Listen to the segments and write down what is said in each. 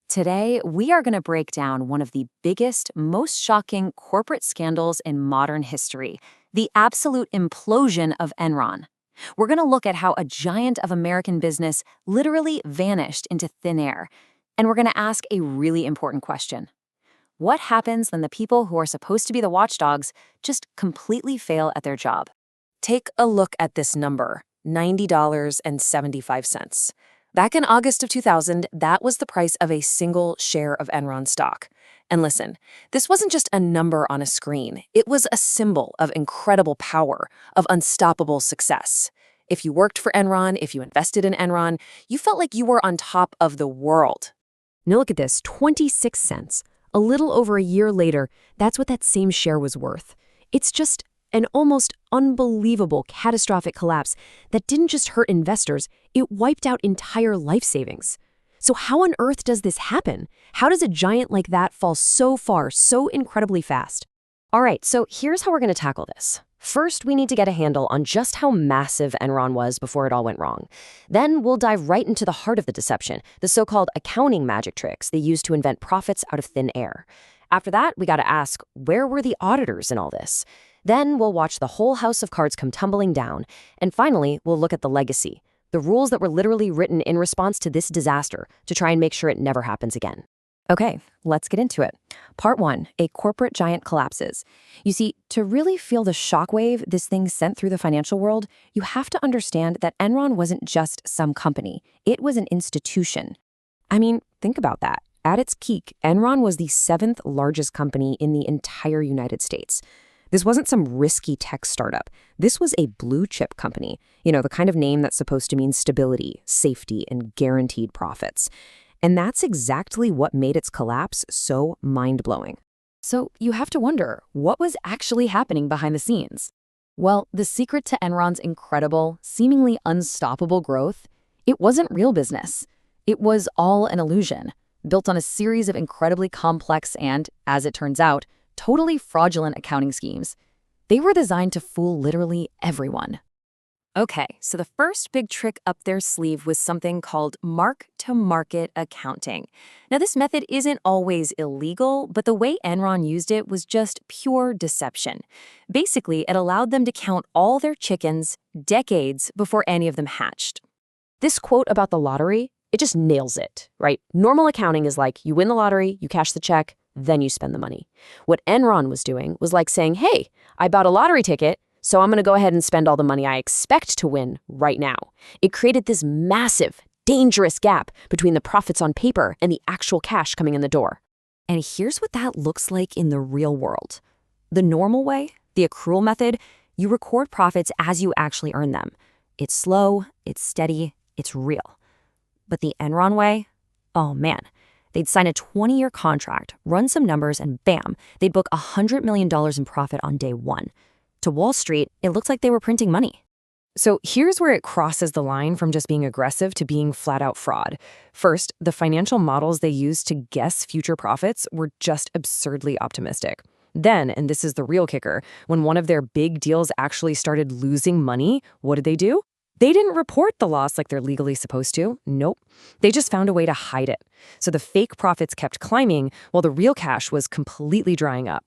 Today, we are going to break down one of the biggest, most shocking corporate scandals in modern history, the absolute implosion of Enron. We're going to look at how a giant of American business literally vanished into thin air. And we're going to ask a really important question. What happens when the people who are supposed to be the watchdogs just completely fail at their job? Take a look at this number, $90.75. Back in August of 2000, that was the price of a single share of Enron stock. And listen, this wasn't just a number on a screen. It was a symbol of incredible power, of unstoppable success. If you worked for Enron, if you invested in Enron, you felt like you were on top of the world. Now look at this, 26 cents. A little over a year later, that's what that same share was worth. It's just an almost unbelievable catastrophic collapse that didn't just hurt investors, it wiped out entire life savings. So how on earth does this happen? How does a giant like that fall so far, so incredibly fast? All right, so here's how we're going to tackle this. First, we need to get a handle on just how massive Enron was before it all went wrong. Then we'll dive right into the heart of the deception, the so-called accounting magic tricks they used to invent profits out of thin air. After that, we got to ask, where were the auditors in all this? Then we'll watch the whole house of cards come tumbling down. And finally, we'll look at the legacy, the rules that were literally written in response to this disaster to try and make sure it never happens again. Okay, let's get into it. Part 1, a corporate giant collapses. You see, to really feel the shockwave this thing sent through the financial world, you have to understand that Enron wasn't just some company. It was an institution. I mean, think about that. At its peak, Enron was the 7th largest company in the entire United States. This wasn't some risky tech startup. This was a blue-chip company, the kind of name that's supposed to mean stability, safety, and guaranteed profits. And that's exactly what made its collapse so mind-blowing. So you have to wonder, what was actually happening behind the scenes? Well, the secret to Enron's incredible, seemingly unstoppable growth, it wasn't real business. It was all an illusion, built on a series of incredibly complex and, as it turns out, totally fraudulent accounting schemes. They were designed to fool literally everyone. Okay, so the first big trick up their sleeve was something called mark-to-market accounting. Now, this method isn't always illegal, but the way Enron used it was just pure deception. Basically, it allowed them to count all their chickens decades before any of them hatched. This quote about the lottery, it just nails it, right? Normal accounting is like, you win the lottery, you cash the check, then you spend the money. What Enron was doing was like saying, hey, I bought a lottery ticket, so I'm going to go ahead and spend all the money I expect to win right now. It created this massive, dangerous gap between the profits on paper and the actual cash coming in the door. And here's what that looks like in the real world. The normal way, the accrual method, you record profits as you actually earn them. It's slow, it's steady, it's real. But the Enron way, oh man. They'd sign a 20-year contract, run some numbers, and bam, they'd book $100 million in profit on day one. To Wall Street, it looked like they were printing money. So here's where it crosses the line from just being aggressive to being flat-out fraud. First, the financial models they used to guess future profits were just absurdly optimistic. Then, and this is the real kicker, when one of their big deals actually started losing money, what did they do? They didn't report the loss like they're legally supposed to. Nope. They just found a way to hide it. So the fake profits kept climbing while the real cash was completely drying up.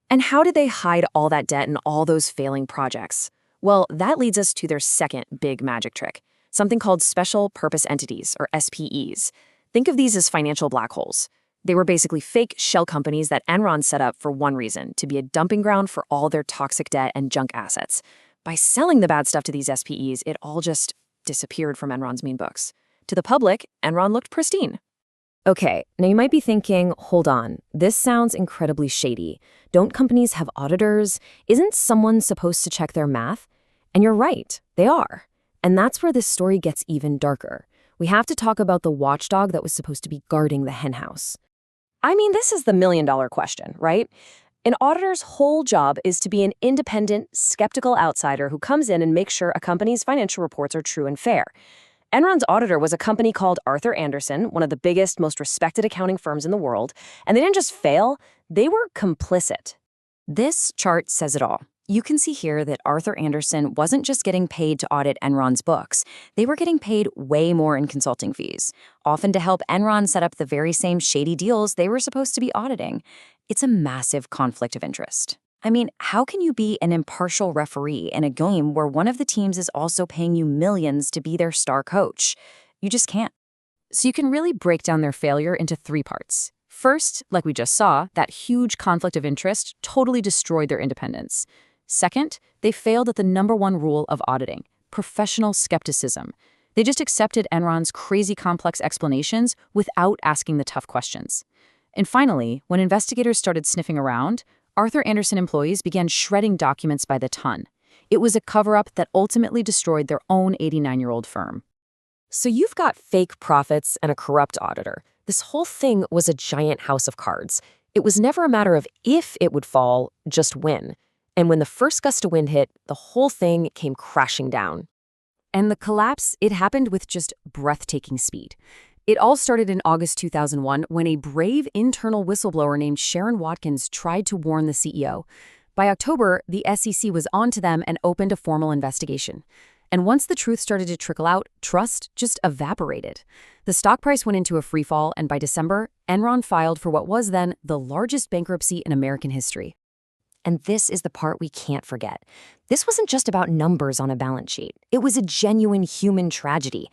And how did they hide all that debt and all those failing projects? Well, that leads us to their second big magic trick, something called special purpose entities, or SPEs. Think of these as financial black holes. They were basically fake shell companies that Enron set up for one reason, to be a dumping ground for all their toxic debt and junk assets. By selling the bad stuff to these SPEs, it all just disappeared from Enron's mean books. To the public, Enron looked pristine. Okay, now you might be thinking, hold on, this sounds incredibly shady. Don't companies have auditors? Isn't someone supposed to check their math? And you're right, they are. And that's where this story gets even darker. We have to talk about the watchdog that was supposed to be guarding the henhouse. I mean, this is the million-dollar question, right? An auditor's whole job is to be an independent, skeptical outsider who comes in and makes sure a company's financial reports are true and fair. Enron's auditor was a company called Arthur Andersen, one of the biggest, most respected accounting firms in the world, and they didn't just fail, they were complicit. This chart says it all. You can see here that Arthur Andersen wasn't just getting paid to audit Enron's books. They were getting paid way more in consulting fees, often to help Enron set up the very same shady deals they were supposed to be auditing. It's a massive conflict of interest. I mean, how can you be an impartial referee in a game where one of the teams is also paying you millions to be their star coach? You just can't. So you can really break down their failure into three parts. First, like we just saw, that huge conflict of interest totally destroyed their independence. Second, they failed at the number one rule of auditing: professional skepticism. They just accepted Enron's crazy complex explanations without asking the tough questions. And finally, when investigators started sniffing around, Arthur Andersen employees began shredding documents by the ton. It was a cover-up that ultimately destroyed their own 89-year-old firm. So you've got fake profits and a corrupt auditor. This whole thing was a giant house of cards. It was never a matter of if it would fall, just when. And when the first gust of wind hit, the whole thing came crashing down. And the collapse, it happened with just breathtaking speed. It all started in August 2001 when a brave internal whistleblower named Sharon Watkins tried to warn the CEO. By October, the SEC was on to them and opened a formal investigation. And once the truth started to trickle out, trust just evaporated. The stock price went into a freefall, and by December, Enron filed for what was then the largest bankruptcy in American history. And this is the part we can't forget. This wasn't just about numbers on a balance sheet. It was a genuine human tragedy.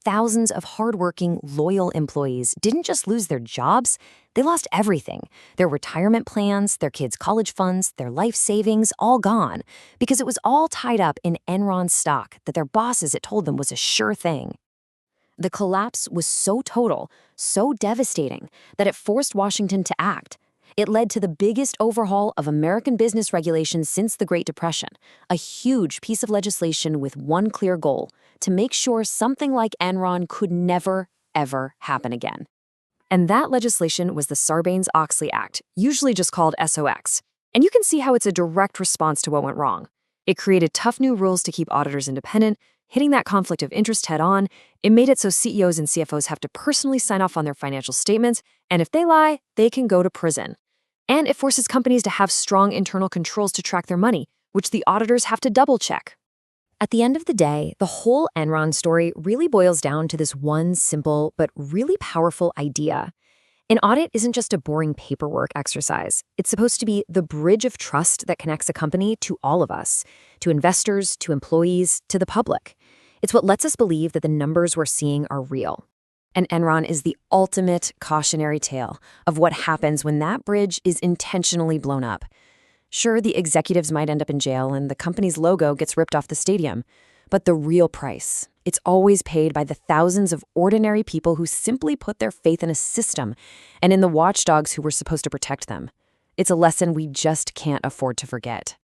Thousands of hardworking, loyal employees didn't just lose their jobs, they lost everything. Their retirement plans, their kids' college funds, their life savings, all gone. Because it was all tied up in Enron stock that their bosses had told them was a sure thing. The collapse was so total, so devastating, that it forced Washington to act. It led to the biggest overhaul of American business regulations since the Great Depression, a huge piece of legislation with one clear goal: to make sure something like Enron could never, ever happen again. And that legislation was the Sarbanes-Oxley Act, usually just called SOX. And you can see how it's a direct response to what went wrong. It created tough new rules to keep auditors independent, hitting that conflict of interest head on. It made it so CEOs and CFOs have to personally sign off on their financial statements, and if they lie, they can go to prison. And it forces companies to have strong internal controls to track their money, which the auditors have to double-check. At the end of the day, the whole Enron story really boils down to this one simple but really powerful idea. An audit isn't just a boring paperwork exercise. It's supposed to be the bridge of trust that connects a company to all of us, to investors, to employees, to the public. It's what lets us believe that the numbers we're seeing are real. And Enron is the ultimate cautionary tale of what happens when that bridge is intentionally blown up. Sure, the executives might end up in jail and the company's logo gets ripped off the stadium, but the real price, it's always paid by the thousands of ordinary people who simply put their faith in a system and in the watchdogs who were supposed to protect them. It's a lesson we just can't afford to forget.